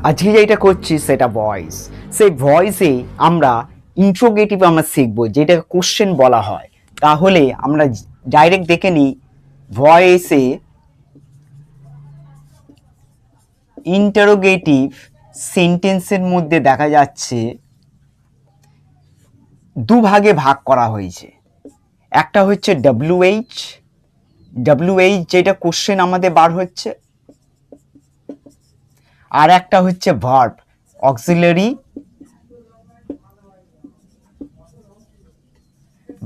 আজকে যেটা করছি সেটা ভয়েস। সেই ভয়েসে আমরা ইন্ট্রোগেটিভ আমরা শিখবো, যেটাকে কোশ্চেন বলা হয়। তাহলে আমরা ডাইরেক্ট দেখে নিই ভয়েসে ইন্টারোগেটিভ সেন্টেন্সের মধ্যে দেখা যাচ্ছে দুভাগে ভাগ করা হয়েছে। একটা হচ্ছে ডব্লিউএইচ, যেটা কোশ্চেন আমাদের বার হচ্ছে, আর একটা হচ্ছে ভার্ব, অক্সিলারি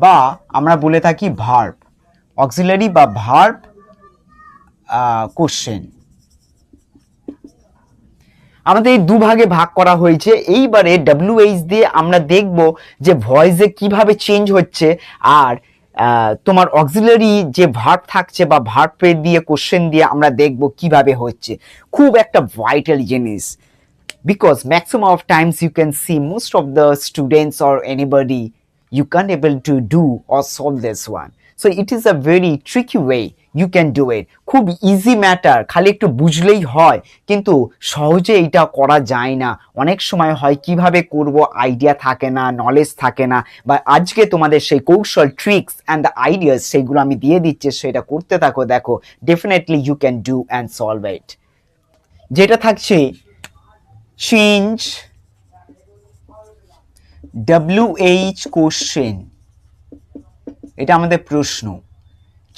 বা আমরা বলে থাকি ভার্ব, অক্সিলারি বা ভার্ব কোশ্চেন। আমাদের এই দুভাগে ভাগ করা হয়েছে। এইবারে ডব্লিউএইচ দিয়ে আমরা দেখব যে ভয়েসে কিভাবে চেঞ্জ হচ্ছে, আর তোমার অক্সিলারি যে ভার্ব থাকছে বা ভার্ব দিয়ে কোশ্চেন দিয়ে আমরা দেখব কিভাবে হচ্ছে। খুব একটা ভাইটাল জিনিস, because maximum of times you can see most of the students or anybody you can't able to do or solve this one. So it is a very tricky way you can do it. খুব easy matter, খালি একটু বুঝলেই হয়, কিন্তু সহজে এটা করা যায় না। অনেক সময় হয় কিভাবে করব আইডিয়া থাকে না, নলেজ থাকে না। বা আজকে তোমাদের সেই কৌশল, ট্রিক্স অ্যান্ড দ্য আইডিয়াস সেইগুলো আমি দিয়ে দিচ্ছি, সেটা করতে থাকো, দেখো definitely you can do and solve it. যেটা থাকছে চেঞ্জ WH কোশ্চেন, এটা আমাদের প্রশ্ন।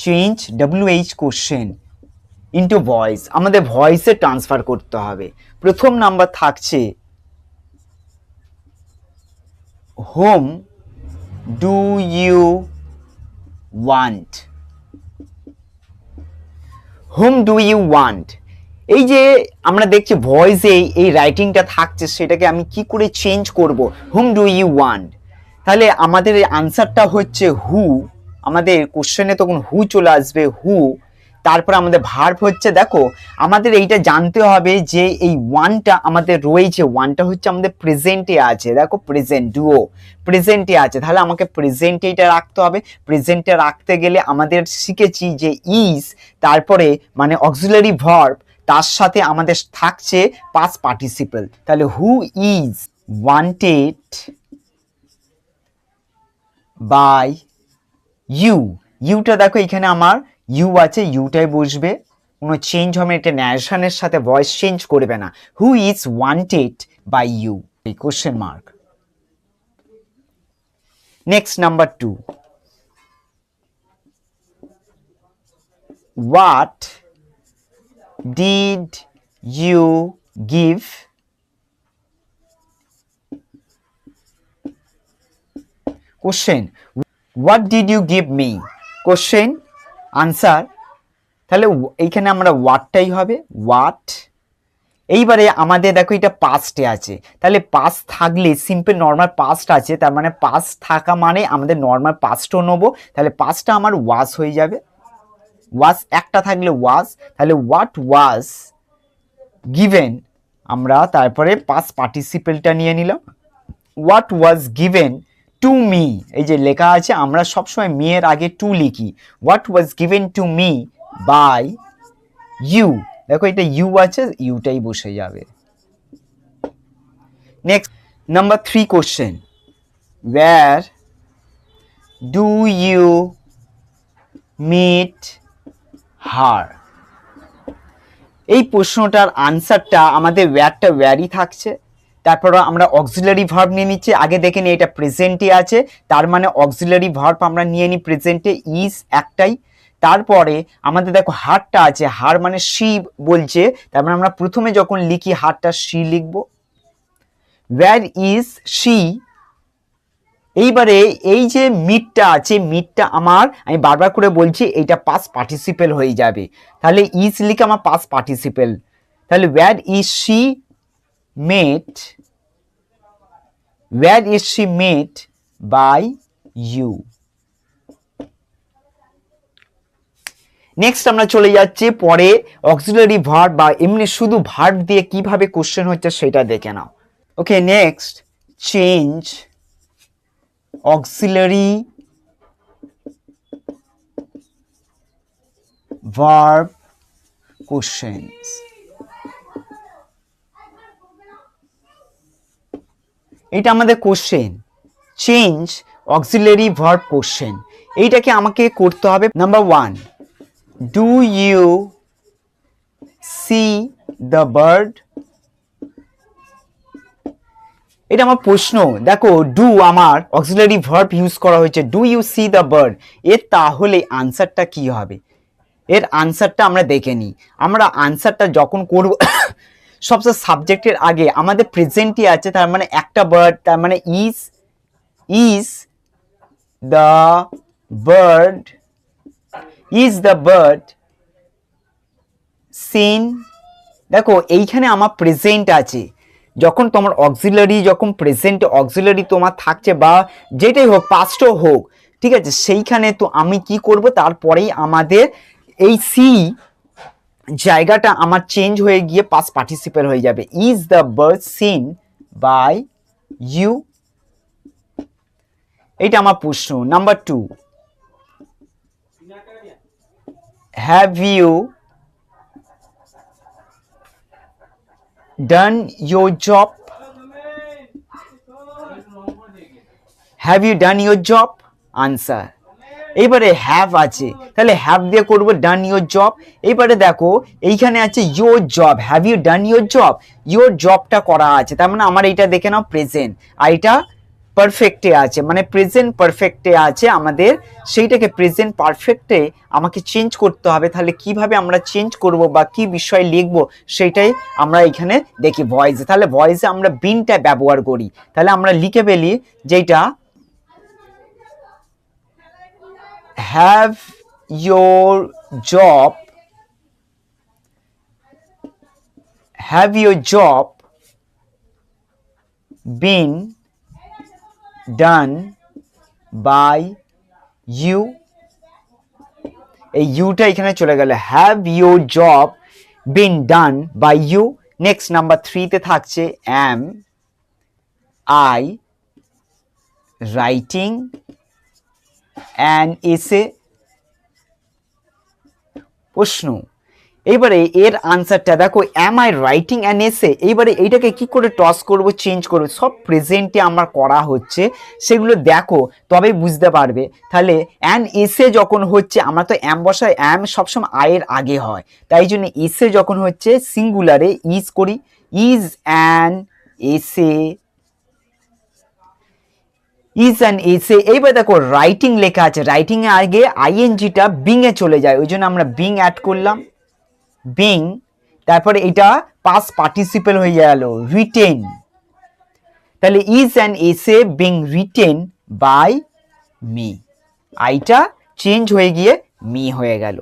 Change WH question into voice, আমাদের ভয়েসে ট্রান্সফার করতে হবে। প্রথম নাম্বার থাকছে whom do you want, whom do you want. এই যে আমরা দেখছি ভয়েসে এই রাইটিংটা থাকছে, সেটাকে আমি কি করে চেঞ্জ করব, হোম ডু ইউ ওয়ান্ট। তাহলে আমাদের আনসারটা হচ্ছে হু। আমাদের কোশ্চেনে তখন হু চলে আসবে, হু। তারপর আমাদের ভার্ব হচ্ছে, দেখো আমাদের এইটা জানতে হবে যে এই ওয়ানটা আমাদের রয়েছে, ওয়ানটা হচ্ছে আমাদের প্রেজেন্টে আছে, দেখো প্রেজেন্ট, ডুও প্রেজেন্টে আছে, তাহলে আমাকে প্রেজেন্টে এটা রাখতে হবে। প্রেজেন্টে রাখতে গেলে আমাদের শিখেছি যে ইজ, তারপরে মানে অক্সিলারি ভার্ব, তার সাথে আমাদের থাকছে পাস্ট পার্টিসিপল। তাহলে who is wanted by you. ইউটা দেখো এখানে আমার ইউ আছে, ইউটাই বসবে, কোনো চেঞ্জ হবে, এটা ন্যারেশনের সাথে ভয়েস চেঞ্জ করবে না। Who is wanted by you, এই question mark. Next number 2, what did you give question, what did you give me question answer. তাহলে এইখানে আমরা হোয়াটটাই হবে, হোয়াট। এইবারে আমাদের দেখো এটা পাস্টে আছে, তাহলে পাস্ট থাকলে সিম্পল নর্মাল পাস্ট আছে, তার মানে পাস্ট থাকা মানে আমাদের নর্মাল পাস্টও নেবো। তাহলে পাস্টটা আমার ওয়াজ হয়ে যাবে, ওয়াজ একটা থাকলে ওয়াজ। তাহলে হোয়াট ওয়াজ গিভেন, আমরা তারপরে পাস্ট পার্টিসিপেলটা নিয়ে নিলাম, what was given to me. এই যে লেখা আছে, আমরা সবসময় মি এর আগে টু লিখি। What was given to me by you, দেখো এটা ইউ আছে, ইউটাই বসে যাবে। Next number 3 question, where do you meet her. এই প্রশ্নটার আনসারটা আমাদের ওয়্যারটা ওয়্যারই থাকছে, তারপর আমরা অক্সিলারি ভার্ব নিয়ে নিচ্ছি। আগে দেখে নিই এটা প্রেজেন্টে আছে, তার মানে অক্সিলারি ভার্ব আমরা নিয়ে নিই প্রেজেন্টে, ইজ একটাই। তারপরে আমাদের দেখো হারটা আছে, হার মানে শি বলছে, তার মানে আমরা প্রথমে যখন লিখি হারটা শি লিখব। Wire is she. এইবারে এই যে মিটটা আছে, মিটটা আমার, আমি বারবার করে বলছি, এইটা পাস্ট পার্টিসিপেল হয়ে যাবে। তাহলে ইজ লিখে আমার পাস্ট পার্টিসিপেল। তাহলে where is she met, where is she met by you. Next আমরা চলে যাচ্ছি পরে অক্সিলারি ভার্ব বা এমনি শুধু ভার্ব দিয়ে কিভাবে কোশ্চেন হচ্ছে সেটা দেখে নাও। Okay, next change auxiliary verb questions. এটা আমাদের question, change auxiliary verb question. এইটাকে আমাকে করতে হবে। Number 1, do you see the bird? এটা আমার প্রশ্ন। দেখো ডু আমার অক্সিলারি ভার্ব ইউজ করা হয়েছে, do you see the bird. এর তাহলে আনসারটা কি হবে? এর আনসারটা আমরা দেখে নিই। আমরা আনসারটা যখন করব সবসময় সাবজেক্টের আগে আমাদের প্রেজেন্টই আছে, তার মানে একটা বার্ড, তার মানে is the bird, is the bird seen. দেখো এইখানে আমার প্রেজেন্ট আছে। যখন তোমার অক্সিলারি, যখন প্রেজেন্ট অক্সিলারি তোমার থাকছে বা যেটাই হোক, পাস্টও হোক, ঠিক আছে, সেইখানে তো আমি কি করব, তারপরেই আমাদের এই সি জায়গাটা আমার চেঞ্জ হয়ে গিয়ে পাস্ট পার্টিসিপেল হয়ে যাবে। Is the bird seen by you? এইটা আমার প্রশ্ন। Number 2, have you done your job? Have you done your job? Answer. এইবারে হ্যাভ আছে, তাহলে হ্যাভ দিয়ে করবো ডান ইউর জব। এইবারে দেখো এইখানে আছে your job, have you done your job? Your জবটা করা আছে, তার মানে আমার এইটা দেখে নাও প্রেজেন্ট, আর এটা পারফেক্টে আছে, মানে প্রেজেন্ট পারফেক্টে আছে আমাদের, সেইটাকে প্রেজেন্ট পারফেক্টে আমাকে চেঞ্জ করতে হবে। তাহলে কিভাবে আমরা চেঞ্জ করব বা কি বিষয় লিখবো সেইটাই আমরা এখানে দেখি ভয়েসে। তাহলে ভয়েসে আমরা বিনটা ব্যবহার করি। তাহলে আমরা লিখে ফেলি যেটা have your job, have your job been done by you? এই ইউটা এখানে চলে গেল, have your job been done by you. Next number 3 তে থাকছে am I writing an essay? প্রশ্ন। এইবারে এর আনসারটা দেখো, am I writing an essay? এইবারে এইটাকে কি করে টস করব, চেঞ্জ করব? সব প্রেজেন্টে আমার করা হচ্ছে, সেগুলো দেখো তবেই বুঝতে পারবে। তাহলে অ্যান এসে যখন হচ্ছে, আমরা তো অ্যাম বসাই, অ্যাম সবসময় আয়ের আগে হয়, তাই জন্য এসে যখন হচ্ছে সিঙ্গুলারে ইজ করি, ইজ অ্যান এসে, ইজ অ্যান এসে। এইবার দেখো রাইটিং লেখা আছে, রাইটিং এর আগে আইএনজিটা বিং এ চলে যায়, ওই জন্য আমরা বিং অ্যাড করলাম, বিং। তারপরে এটা পাস্ট পার্টিসিপেল হয়ে গেল, রিটেন। তাহলে is an essay being written by me, আইটা চেঞ্জ হয়ে গিয়ে মি হয়ে গেল।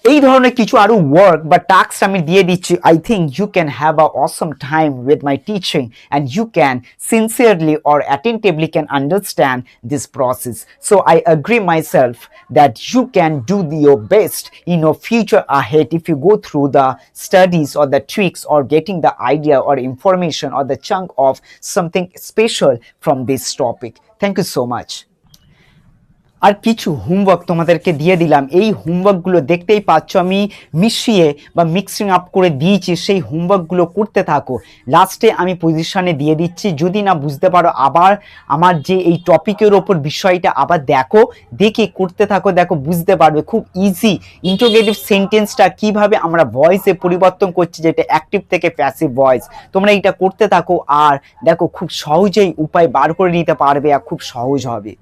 এই ধরনের কিছু আরো ওয়ার্ক বা টাস্ক আমি দিয়ে দিচ্ছি। I think you can have a awesome time with my teaching and you can sincerely or attentively can understand this process. So I agree myself that you can do your best in your future ahead if you go through the studies or the tricks or getting the idea or information or the chunk of something special from this topic. Thank you so much. আর কিছু homework তোমাদেরকে দিয়ে দিলাম। এই হোমওয়ার্কগুলো দেখতেই পাচ্ছ আমি মিশিয়ে বা মিক্সিং আপ করে দিয়েছি, সেই হোমওয়ার্কগুলো করতে থাকো। লাস্টে আমি পজিশনে দিয়ে দিচ্ছি, যদি না বুঝতে পারো আবার আমার যে এই টপিকের ওপর বিষয়টা আবার দেখো, দেখে করতে থাকো, দেখো বুঝতে পারবে খুব ইজি। ইন্টারোগেটিভ সেন্টেন্সটা কিভাবে আমরা ভয়েসে পরিবর্তন করছি, যেটা অ্যাক্টিভ থেকে প্যাসিভ ভয়েস, তোমরা এইটা করতে থাকো আর দেখো খুব সহজেই উপায় বার করে নিতে পারবে আর খুব সহজ হবে।